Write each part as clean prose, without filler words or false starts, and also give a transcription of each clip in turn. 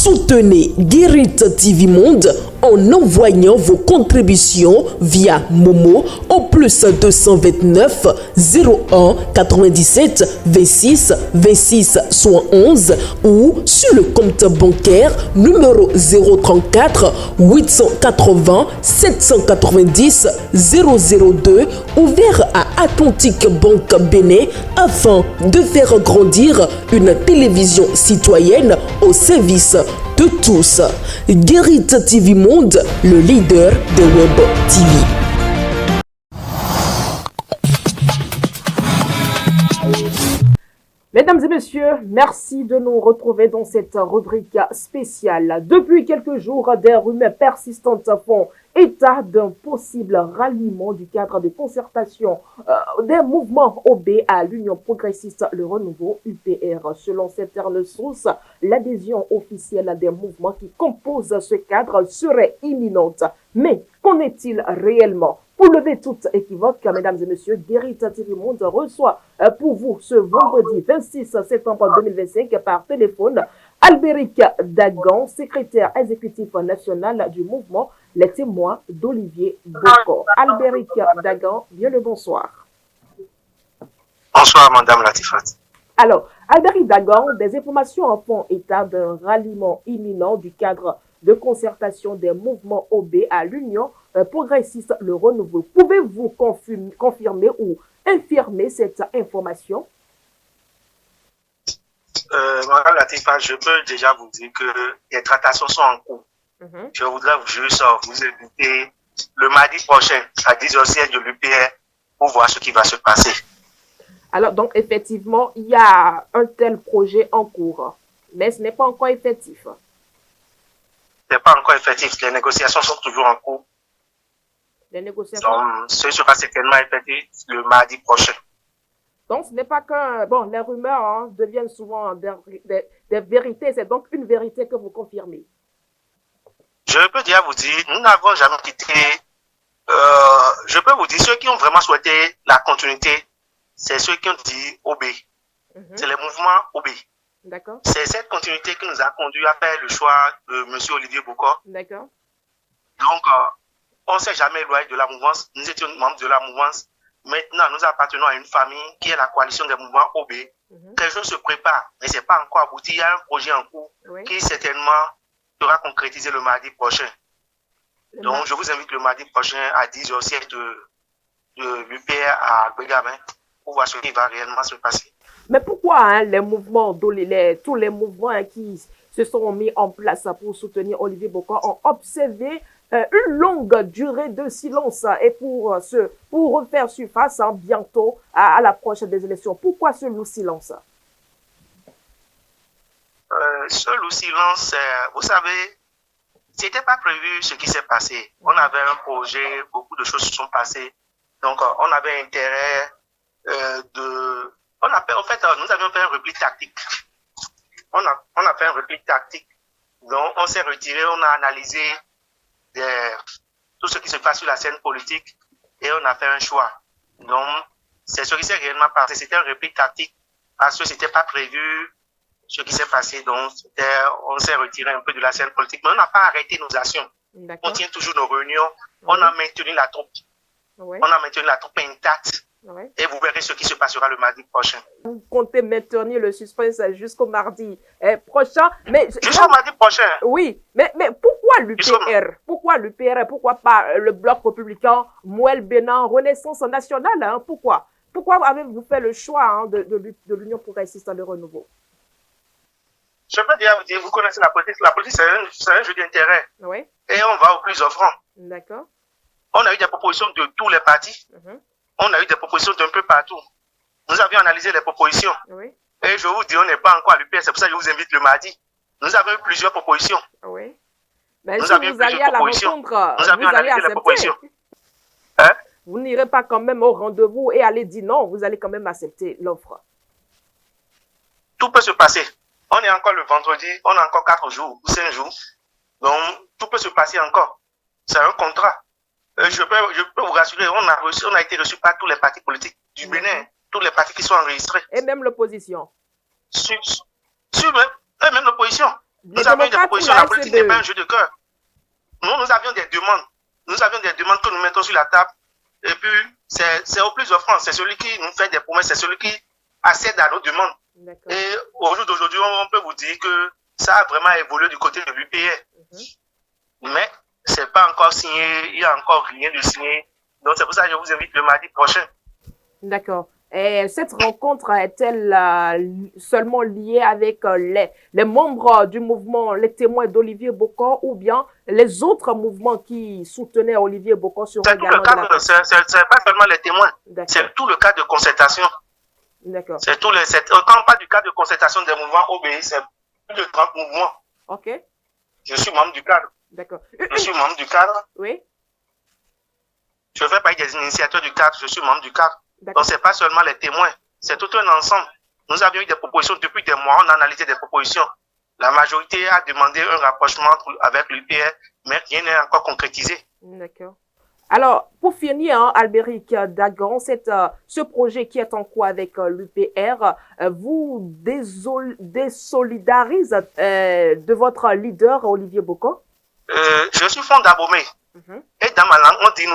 Soutenez Guérit TV Monde en envoyant vos contributions via Momo au plus 229 01 97 26 26 111 ou sur le compte bancaire numéro 034 880 790 002 ouvert à Atlantique Banque Bénin afin de faire grandir une télévision citoyenne au service de tous. Guérit TV Monde, le leader des Web TV. Mesdames et messieurs, merci de nous retrouver dans cette rubrique spéciale. Depuis quelques jours, des rumeurs persistantes font état d'un possible ralliement du cadre de concertation des mouvements OB à l'Union progressiste Le Renouveau UPR. Selon certaines sources, l'adhésion officielle des mouvements qui composent ce cadre serait imminente. Mais qu'en est-il réellement? Pour lever toute équivoque, mesdames et messieurs, Guérit TV Monde reçoit pour vous ce vendredi 26 septembre 2025 par téléphone Albéric Dagan, secrétaire exécutif national du mouvement Les Témoins d'Olivier Bocor. Albéric Dagan, bien le bonsoir. Bonsoir, madame Latifat. Alors, Albéric Dagan, des informations en font état d'un ralliement imminent du cadre de concertation des mouvements OB à l'Union progressiste Le Renouveau. Pouvez-vous confirmer ou infirmer cette information? Madame Latifat, je peux déjà vous dire que les tractations sont en cours. Je voudrais juste vous inviter le mardi prochain à 10h siège de l'UPR pour voir ce qui va se passer. Alors, donc, effectivement, il y a un tel projet en cours, mais ce n'est pas encore effectif. Ce n'est pas encore effectif. Les négociations sont toujours en cours. Les négociations. Donc, ce sera certainement effectif le mardi prochain. Donc, ce n'est pas que, bon, les rumeurs deviennent souvent des vérités. C'est donc une vérité que vous confirmez. Je peux déjà vous dire, nous n'avons jamais quitté. Je peux vous dire, ceux qui ont vraiment souhaité la continuité, c'est ceux qui ont dit OB. C'est les mouvements OB. D'accord. C'est cette continuité qui nous a conduit à faire le choix de M. Olivier Bocor. D'accord. Donc, on ne s'est jamais éloigné de la mouvance. Nous étions membres de la mouvance. Maintenant, nous appartenons à une famille qui est la coalition des mouvements OB. Quelque chose se prépare, mais ce n'est pas encore abouti. Il y a un projet en cours qui certainement sera concrétisé le mardi prochain. Donc, je vous invite le mardi prochain à 10h au siège de l'UPR à Bégamin pour voir ce qui va réellement se passer. Mais pourquoi les mouvements, tous les mouvements qui se sont mis en place pour soutenir Olivier Bocor ont observé une longue durée de silence et pour refaire surface bientôt à l'approche des élections? Pourquoi ce lourd silence? Ce lourd silence, vous savez, c'était pas prévu ce qui s'est passé. On avait un projet, beaucoup de choses se sont passées. Donc, on avait intérêt nous avions fait un repli tactique. On a fait un repli tactique. Donc, on s'est retiré, on a analysé tout ce qui se passe sur la scène politique et on a fait un choix. Donc, c'est ce qui s'est réellement passé. C'était un repli tactique parce que c'était pas prévu ce qui s'est passé. Donc, on s'est retiré un peu de la scène politique. Mais on n'a pas arrêté nos actions. On tient toujours nos réunions. On a maintenu la troupe. On a maintenu la troupe intacte. Et vous verrez ce qui se passera le mardi prochain. Vous comptez maintenir le suspense jusqu'au mardi prochain. Jusqu'au mardi prochain. Oui, mais pourquoi l'UPR? Pourquoi l'UPR? Pourquoi pas le Bloc républicain, Mouel Bénin, Renaissance nationale? Pourquoi avez-vous fait le choix de l'Union progressiste Le Renouveau? Je peux déjà vous dire, vous connaissez la politique. La politique, c'est un jeu d'intérêt. Oui. Et on va au plus offrant. D'accord. On a eu des propositions de tous les partis. On a eu des propositions d'un peu partout. Nous avions analysé les propositions. Oui. Et je vous dis, on n'est pas encore à l'UPR, c'est pour ça que je vous invite le mardi. Nous avons eu plusieurs propositions. Oui. Mais nous si avions vous allez à la rencontre, nous avions analysé les propositions. Vous n'irez pas quand même au rendez-vous et allez dire non, vous allez quand même accepter l'offre. Tout peut se passer. On est encore le vendredi, on a encore 4 jours ou 5 jours. Donc, tout peut se passer encore. C'est un contrat. Je peux vous rassurer, on a été reçu par tous les partis politiques du Bénin, tous les partis qui sont enregistrés. Et même l'opposition. Même l'opposition. Nous avions des propositions, la politique n'est pas un ACD. jeu de cœur. Nous avions des demandes. Nous avions des demandes que nous mettons sur la table. Et puis, c'est au plus offrant. C'est celui qui nous fait des promesses, c'est celui qui accède à nos demandes. D'accord. Et au jour d'aujourd'hui, on peut vous dire que ça a vraiment évolué du côté de l'UPR. Mais c'est pas encore signé, il n'y a encore rien de signé. Donc c'est pour ça que je vous invite le mardi prochain. D'accord. Et cette rencontre est-elle seulement liée avec les membres du mouvement Les Témoins d'Olivier Bokor ou bien les autres mouvements qui soutenaient Olivier Bokor sur C'est tout le cadre, c'est pas seulement les témoins, c'est tout le cadre de concertation. D'accord. C'est tout les, quand on parle du cadre de concertation des mouvements OBI, c'est plus de 30 mouvements. Ok. Je suis membre du cadre. D'accord. Je suis membre du cadre. Oui. Je fais partie des initiateurs du cadre, je suis membre du cadre. Donc, ce n'est pas seulement les témoins, c'est tout un ensemble. Nous avions eu des propositions depuis des mois, on a analysé des propositions. La majorité a demandé un rapprochement avec l'UPR, mais rien n'est encore concrétisé. D'accord. Alors, pour finir, hein, Albéric Dagan, ce projet qui est en cours avec l'UPR, vous désolidarise de votre leader, Olivier Bokor? Je suis fond d'Abomey. Et dans ma langue, on dit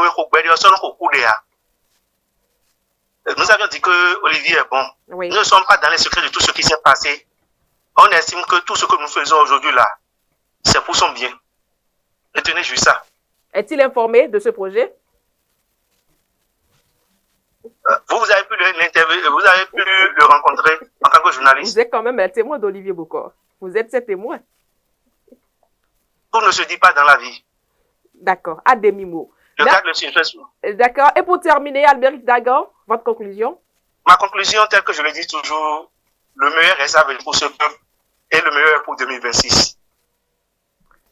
nous avions dit que Olivier est bon. Oui. Nous ne sommes pas dans les secrets de tout ce qui s'est passé. On estime que tout ce que nous faisons aujourd'hui là, c'est pour son bien. Retenez juste ça. Est-il informé de ce projet? Vous avez pu vous avez pu le rencontrer en tant que journaliste. Vous êtes quand même un témoin d'Olivier Bokor. Vous êtes ce témoin. Tout ne se dit pas dans la vie. D'accord, à demi-mot. Le cadre le suit. D'accord. Et pour terminer, Albéric Dagan, votre conclusion? Ma conclusion, telle que je le dis toujours, le meilleur reste à venir pour ce peuple et le meilleur pour 2026.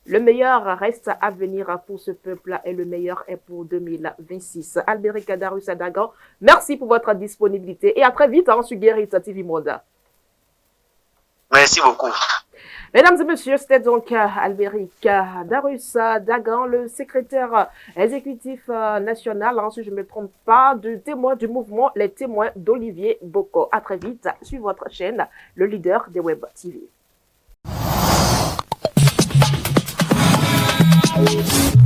Le meilleur reste à venir pour ce peuple et le meilleur est pour 2026. Albéric Darussa Dagan, merci pour votre disponibilité et à très vite sur Guérit TV Monde. Merci beaucoup. Mesdames et messieurs, c'était donc Albéric Darussa Dagan, le secrétaire exécutif national, si je ne me trompe pas, du mouvement Les Témoins d'Olivier Bokor. À très vite sur votre chaîne, le leader des Web TV.